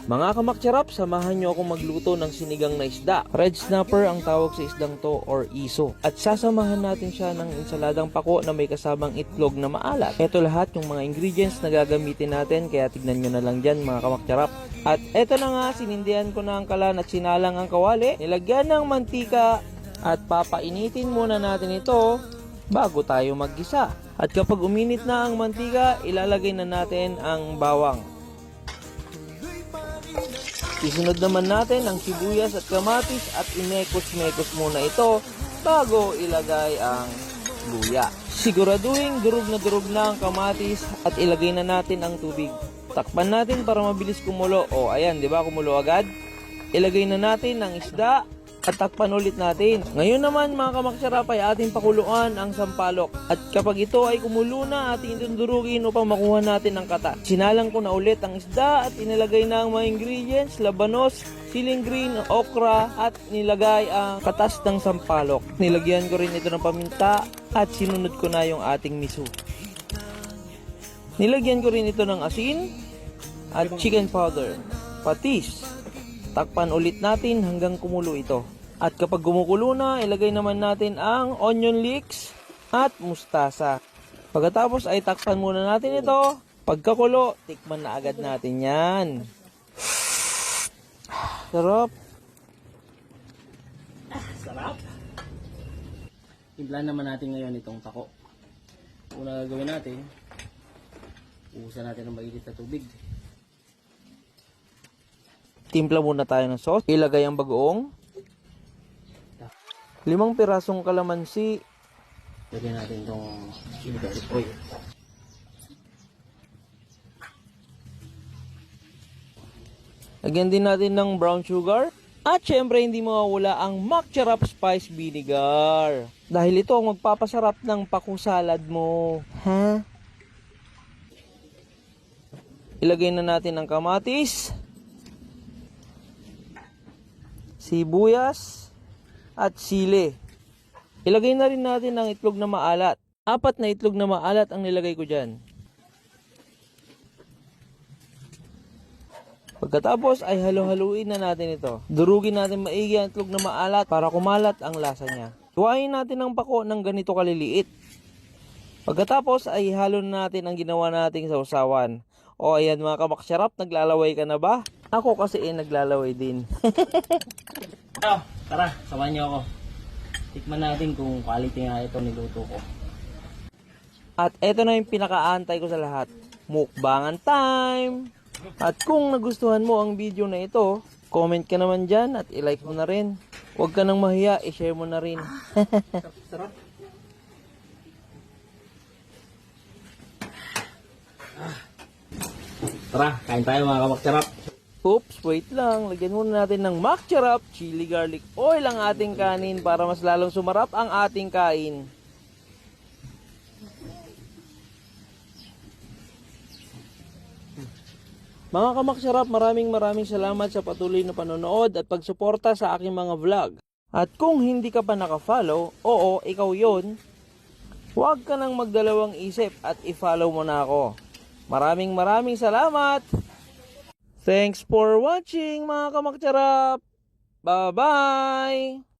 Mga kamaktsarap, samahan nyo akong magluto ng sinigang na isda. Red snapper ang tawag sa isdang to or iso. At sasamahan natin siya ng ensaladang pako na may kasamang itlog na maalat. Ito lahat yung mga ingredients na gagamitin natin, kaya tignan nyo na lang dyan mga kamaktsarap. At eto na nga, sinindihan ko na ang kalan at sinalang ang kawali. Nilagyan ng mantika at papainitin muna natin ito bago tayo maggisa. At kapag uminit na ang mantika, ilalagay na natin ang bawang. Isunod naman natin ang sibuyas at kamatis at inekos-mekos muna ito bago ilagay ang luya. Siguraduhin durog na ang kamatis at ilagay na natin ang tubig. Takpan natin para mabilis kumulo. O ayan, di ba kumulo agad? Ilagay na natin ang isda at takpan ulit natin. Ngayon naman mga kamaktsarap ay ating pakuluan ang sampalok. At kapag ito ay kumulo na, ating itundurugin upang makuha natin ang kata. Sinalang ko na ulit ang isda at inilagay na ang mga ingredients, labanos, siling green, okra at nilagay ang katas ng sampalok. Nilagyan ko rin ito ng paminta at sinunod ko na yung ating miso. Nilagyan ko rin ito ng asin at chicken powder, patis. Takpan ulit natin hanggang kumulo ito. At kapag kumukulo na, ilagay naman natin ang onion leeks at mustasa. Pagkatapos ay takpan muna natin ito. Pagkakulo, tikman na agad natin yan. Sarap. Sarap. Timplan naman natin ngayon itong tako. Una gagawin natin, ubusan natin ng mainit na tubig. Timpla muna tayo ng sauce. Ilagay ang bagoong. 5 pirasong kalamansi. Lagyan natin itong chili garlic oil. Lagyan din natin ng brown sugar. At syempre hindi mawawala ang Maktsarap Spice Vinegar. Dahil ito ang magpapasarap ng pakusalad mo. Ha? Ilagay na natin ang kamatis, sibuyas, at sili. Ilagay na rin natin ang itlog na maalat. 4 na itlog na maalat ang nilagay ko dyan. Pagkatapos ay halo-haluin na natin ito. Durugin natin maigi ang itlog na maalat para kumalat ang lasa niya. Tuwain natin ang pako ng ganito kaliliit. Pagkatapos ay halo na natin ang ginawa nating sausawan. O ayan mga kamaktsarap, naglalaway ka na ba? Ako kasi naglalaway din. Tara, samahan niyo ako. Tikman natin kung quality nga ito niluto ko. At eto na yung pinakaantay ko sa lahat. Mukbangan time! At kung nagustuhan mo ang video na ito, comment ka naman dyan at ilike mo na rin. Huwag ka nang mahiya, i-share mo na rin. Sarap. Tara, kain tayo mga kamaktsarap. Oops, wait lang. Lagyan muna natin ng Maktsarap chili garlic oil ang ating kanin para mas lalong sumarap ang ating kain. Mga kamaktsarap, maraming salamat sa patuloy na panonood at pagsuporta sa aking mga vlog. At kung hindi ka pa nakafollow, oo, ikaw yon, huwag ka nang magdalawang isip at i-follow mo na ako. Maraming salamat! Thanks for watching mga kamaktsarap! Bye-bye!